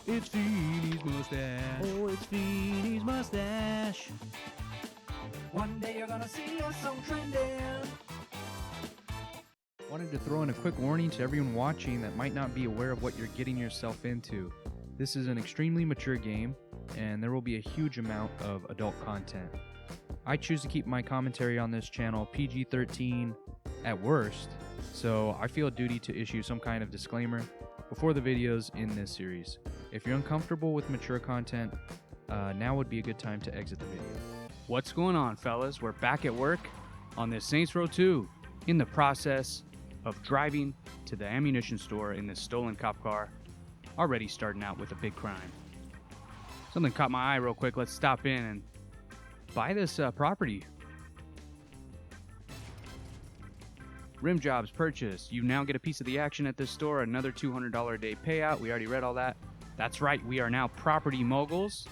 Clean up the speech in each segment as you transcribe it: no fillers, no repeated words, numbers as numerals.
It's Feeney's mustache. Oh, it's Feeney's mustache. One day you're gonna see us on trending. Wanted to throw in a quick warning to everyone watching that might not be aware of what you're getting yourself into. This is an extremely mature game, and there will be a huge amount of adult content. I choose to keep my commentary on this channel PG-13 at worst, so I feel a duty to issue some kind of disclaimer before the videos in this series. If you're uncomfortable with mature content, now would be a good time to exit the video. What's going on, fellas? We're back at work on this Saints Row 2 in the process of driving to the ammunition store in this stolen cop car, already starting out with a big crime. Something caught my eye real quick. Let's stop in and buy this property. Rim jobs purchased. You now get a piece of the action at this store. Another $200 a day payout. We already read all that. That's right. We are now property moguls.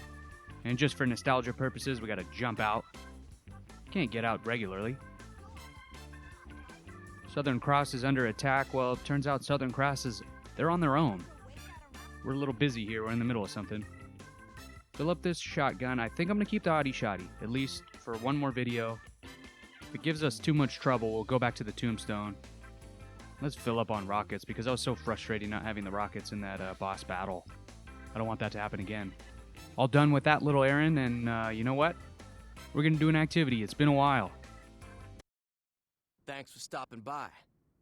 And just for nostalgia purposes, we got to jump out. Can't get out regularly. Southern Cross is under attack. Well, it turns out Southern Cross they're on their own. We're a little busy here. We're in the middle of something. Fill up this shotgun. I think I'm going to keep the Audi Shoddy, at least for one more video. If it gives us too much trouble, we'll go back to the Tombstone. Let's fill up on rockets, because that was so frustrating not having the rockets in that boss battle. I don't want that to happen again. All done with that little errand, and you know what? We're going to do an activity. It's been a while. Thanks for stopping by.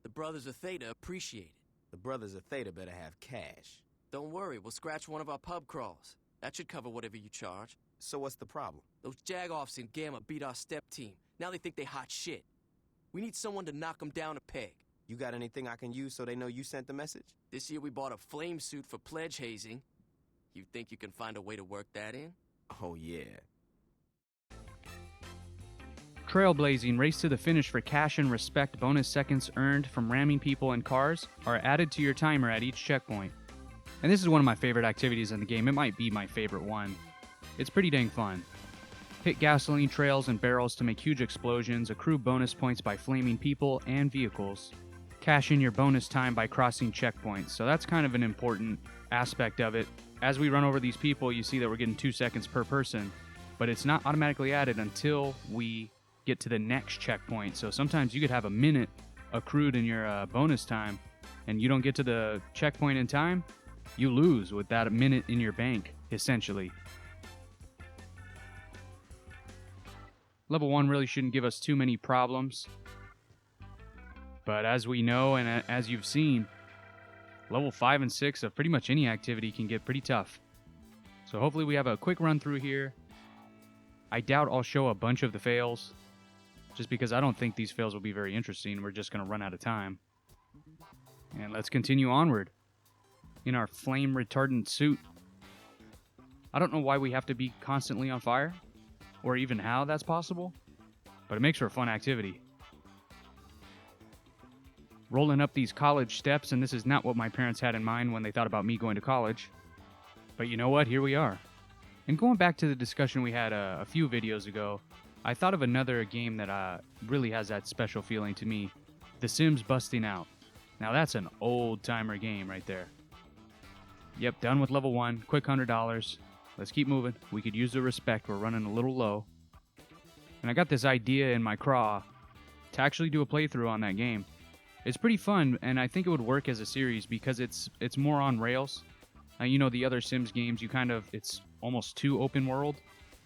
The Brothers of Theta appreciate it. The Brothers of Theta better have cash. Don't worry, we'll scratch one of our pub crawls. That should cover whatever you charge. So what's the problem? Those jag-offs in Gamma beat our step team. Now they think they hot shit. We need someone to knock them down a peg. You got anything I can use so they know you sent the message? This year we bought a flame suit for pledge hazing. You think you can find a way to work that in? Oh, yeah. Trailblazing, race to the finish for cash and respect. Bonus seconds earned from ramming people and cars are added to your timer at each checkpoint. And this is one of my favorite activities in the game. It might be my favorite one. It's pretty dang fun. Hit gasoline trails and barrels to make huge explosions. Accrue bonus points by flaming people and vehicles. Cash in your bonus time by crossing checkpoints. So that's kind of an important aspect of it. As we run over these people, you see that we're getting 2 seconds per person, but it's not automatically added until we get to the next checkpoint. So sometimes you could have a minute accrued in your bonus time, and you don't get to the checkpoint in time, you lose with that minute in your bank, essentially. Level 1 really shouldn't give us too many problems, but as we know and as you've seen, level 5 and 6 of pretty much any activity can get pretty tough. So hopefully we have a quick run through here. I doubt I'll show a bunch of the fails, just because I don't think these fails will be very interesting. We're just going to run out of time. And let's continue onward in our flame retardant suit. I don't know why we have to be constantly on fire, or even how that's possible, but it makes for a fun activity. Rolling up these college steps, and this is not what my parents had in mind when they thought about me going to college. But you know what? Here we are. And going back to the discussion we had a few videos ago, I thought of another game that really has that special feeling to me. The Sims Busting Out. Now that's an old-timer game right there. Yep, done with level 1. Quick $100. Let's keep moving. We could use the respect. We're running a little low. And I got this idea in my craw to actually do a playthrough on that game. It's pretty fun, and I think it would work as a series because it's more on rails. You know, the other Sims games, it's almost too open world.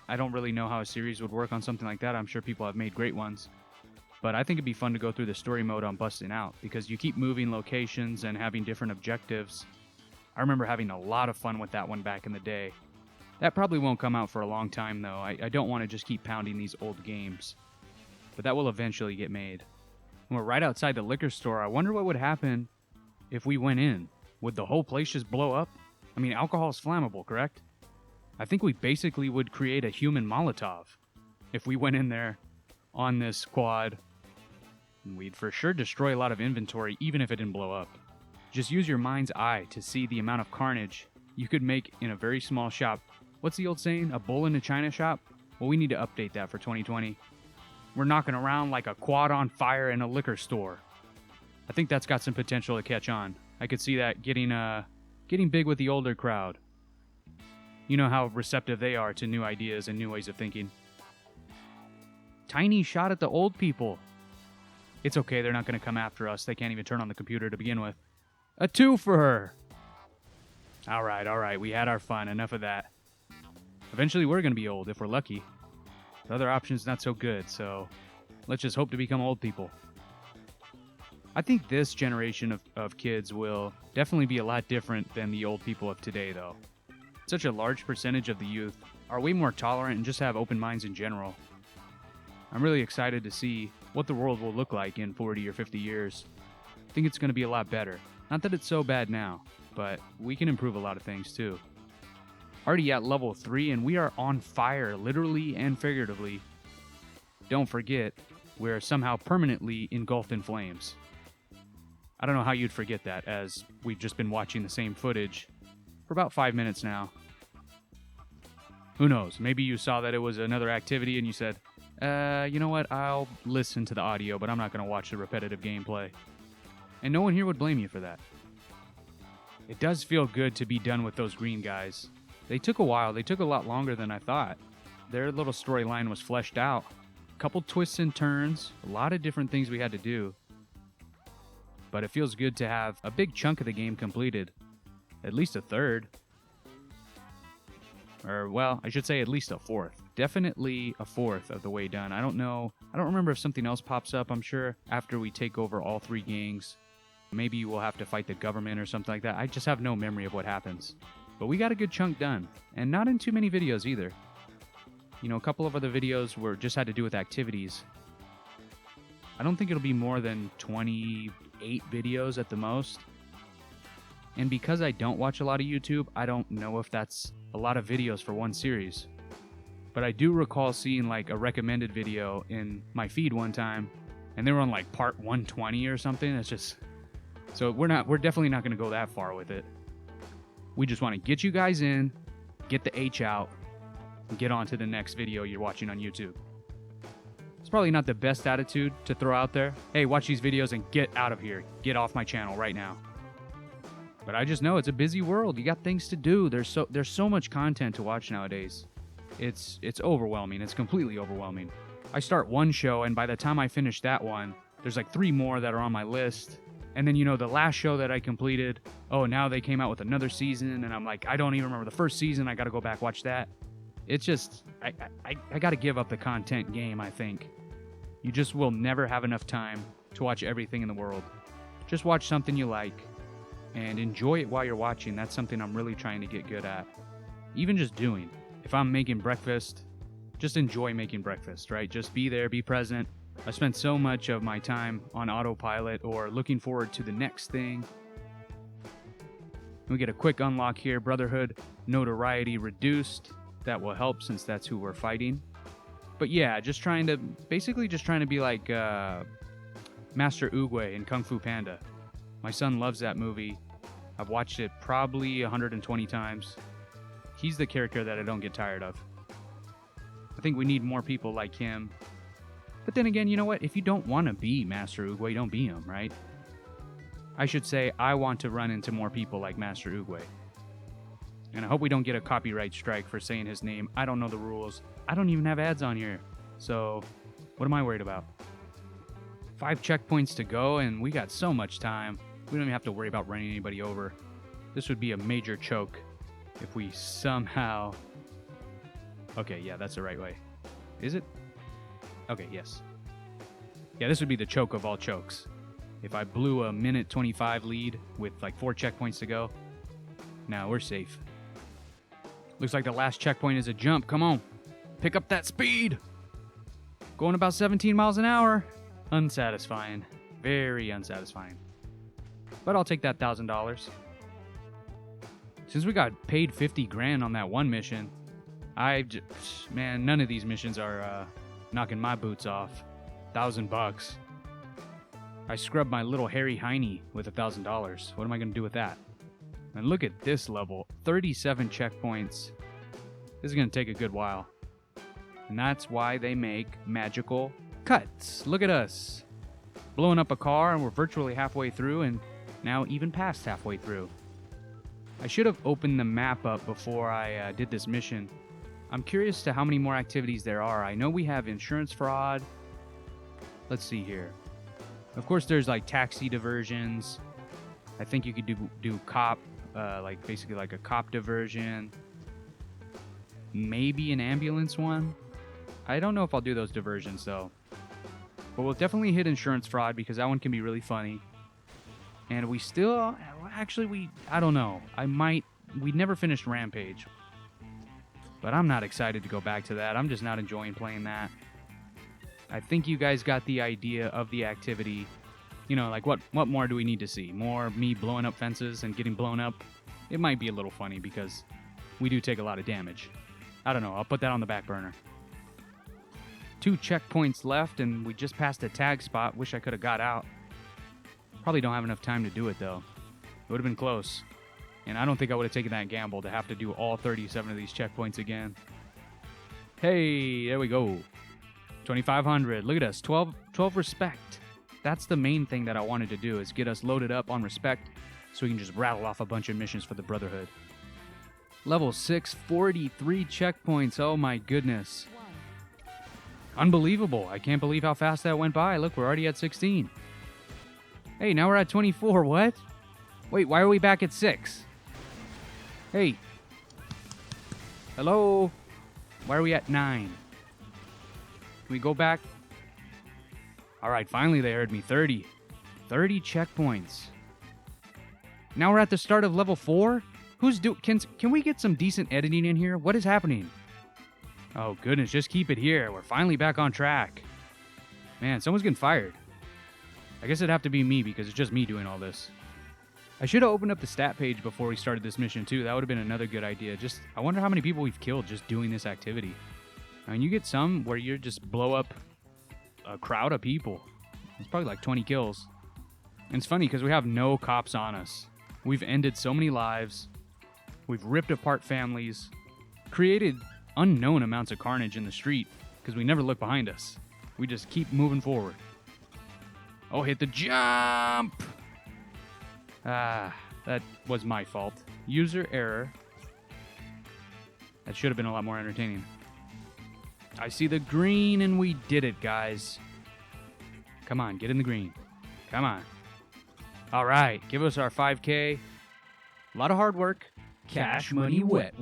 I don't really know how a series would work on something like that. I'm sure people have made great ones. But I think it'd be fun to go through the story mode on Busting Out because you keep moving locations and having different objectives. I remember having a lot of fun with that one back in the day. That probably won't come out for a long time, though. I don't want to just keep pounding these old games. But that will eventually get made. And we're right outside the liquor store. I wonder what would happen if we went in. Would the whole place just blow up? I mean, alcohol is flammable, correct? I think we basically would create a human Molotov if we went in there on this quad. And we'd for sure destroy a lot of inventory, even if it didn't blow up. Just use your mind's eye to see the amount of carnage you could make in a very small shop. What's the old saying? A bull in a china shop? Well, we need to update that for 2020. We're knocking around like a quad on fire in a liquor store. I think that's got some potential to catch on. I could see that getting big with the older crowd. You know how receptive they are to new ideas and new ways of thinking. Tiny shot at the old people. It's okay, they're not going to come after us. They can't even turn on the computer to begin with. A 2 for her. All right, we had our fun. Enough of that. Eventually, we're going to be old if we're lucky. The other option's not so good, so let's just hope to become old people. I think this generation of kids will definitely be a lot different than the old people of today, though. Such a large percentage of the youth are way more tolerant and just have open minds in general. I'm really excited to see what the world will look like in 40 or 50 years. I think it's going to be a lot better. Not that it's so bad now, but we can improve a lot of things too. Already at level 3 and we are on fire, literally and figuratively. Don't forget, we're somehow permanently engulfed in flames. I don't know how you'd forget that, as we've just been watching the same footage for about 5 minutes now. Who knows, maybe you saw that it was another activity and you said, you know what, I'll listen to the audio, but I'm not going to watch the repetitive gameplay. And no one here would blame you for that. It does feel good to be done with those green guys. They took a while, they took a lot longer than I thought. Their little storyline was fleshed out. A couple twists and turns, a lot of different things we had to do. But it feels good to have a big chunk of the game completed. At least a third. Or, well, I should say at least a fourth. Definitely a fourth of the way done. I don't know. I don't remember if something else pops up. I'm sure after we take over all 3 gangs, maybe we'll have to fight the government or something like that. I just have no memory of what happens. But we got a good chunk done. And not in too many videos either. You know, a couple of other videos were just had to do with activities. I don't think it'll be more than 28 videos at the most. And because I don't watch a lot of YouTube, I don't know if that's a lot of videos for one series. But I do recall seeing like a recommended video in my feed one time, and they were on like part 120 or something. It's just, so we're definitely not going to go that far with it. We just want to get you guys in, get the H out, and get on to the next video you're watching on YouTube. It's probably not the best attitude to throw out there. Hey, watch these videos and get out of here. Get off my channel right now. But I just know it's a busy world. You got things to do. There's so much content to watch nowadays. It's overwhelming. It's completely overwhelming. I start one show, and by the time I finish that one, there's like 3 more that are on my list. And then, you know, the last show that I completed, oh, now they came out with another season, and I'm like, I don't even remember the first season. I got to go back watch that. It's just, I got to give up the content game, I think. You just will never have enough time to watch everything in the world. Just watch something you like and enjoy it while you're watching. That's something I'm really trying to get good at. Even just doing. If I'm making breakfast, just enjoy making breakfast, right? Just be there, be present. I spent so much of my time on autopilot or looking forward to the next thing. We get a quick unlock here. Brotherhood notoriety reduced. That will help since that's who we're fighting. But yeah, basically just trying to be like Master Oogway in Kung Fu Panda. My son loves that movie. I've watched it probably 120 times. He's the character that I don't get tired of. I think we need more people like him. But then again, you know what? If you don't want to be Master Oogway, don't be him, right? I should say I want to run into more people like Master Oogway. And I hope we don't get a copyright strike for saying his name. I don't know the rules. I don't even have ads on here. So, what am I worried about? 5 checkpoints to go, and we got so much time. We don't even have to worry about running anybody over. This would be a major choke if we somehow... Okay, yeah, that's the right way. Is it? Okay, yes. Yeah, this would be the choke of all chokes. If I blew a minute 25 lead with like 4 checkpoints to go. Now we're safe. Looks like the last checkpoint is a jump. Come on. Pick up that speed. Going about 17 miles an hour. Unsatisfying. Very unsatisfying. But I'll take that $1,000. Since we got paid 50 grand on that one mission, man, none of these missions are knocking my boots off. $1,000. I scrubbed my little hairy hiney with $1,000. What am I going to do with that? And look at this level. 37 checkpoints. This is going to take a good while. And that's why they make magical cuts. Look at us. Blowing up a car, and we're virtually halfway through, and now even past halfway through. I should have opened the map up before I did this mission. I'm curious to how many more activities there are. I know we have insurance fraud. Let's see here. Of course, there's like taxi diversions. I think you could do cop, like basically like a cop diversion. Maybe an ambulance one. I don't know if I'll do those diversions though. But we'll definitely hit insurance fraud because that one can be really funny. And we still, actually, I don't know. We never finished Rampage. But I'm not excited to go back to that. I'm just not enjoying playing that. I think you guys got the idea of the activity. You know, like what more do we need to see? More me blowing up fences and getting blown up? It might be a little funny because we do take a lot of damage. I don't know. I'll put that on the back burner. 2 checkpoints left, and we just passed a tag spot. Wish I could have got out. Probably don't have enough time to do it, though. It would have been close. And I don't think I would have taken that gamble to have to do all 37 of these checkpoints again. Hey, there we go. 2,500. Look at us. 12 respect. That's the main thing that I wanted to do, is get us loaded up on respect so we can just rattle off a bunch of missions for the Brotherhood. Level 6, 43 checkpoints. Oh my goodness. Unbelievable. I can't believe how fast that went by. Look, we're already at 16. Hey, now we're at 24. What? Wait, why are we back at 6? Hey. Hello? Why are we at 9? Can we go back? All right, finally they heard me. 30. 30 checkpoints. Now we're at the start of level 4? Can we get some decent editing in here? What is happening? Oh, goodness, just keep it here. We're finally back on track. Man, someone's getting fired. I guess it'd have to be me because it's just me doing all this. I should have opened up the stat page before we started this mission, too. That would have been another good idea. I wonder how many people we've killed just doing this activity. I mean, you get some where you just blow up a crowd of people. It's probably like 20 kills. And it's funny because we have no cops on us. We've ended so many lives. We've ripped apart families. Created unknown amounts of carnage in the street because we never look behind us. We just keep moving forward. Oh, hit the jump! Ah, that was my fault. User error. That should have been a lot more entertaining. I see the green and we did it, guys. Come on, get in the green. Come on. All right, give us our 5K. A lot of hard work. Cash money wet.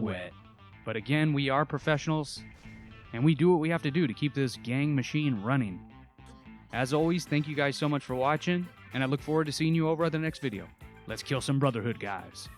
But again, we are professionals, and we do what we have to do to keep this gang machine running. As always, thank you guys so much for watching, and I look forward to seeing you over at the next video. Let's kill some Brotherhood, guys.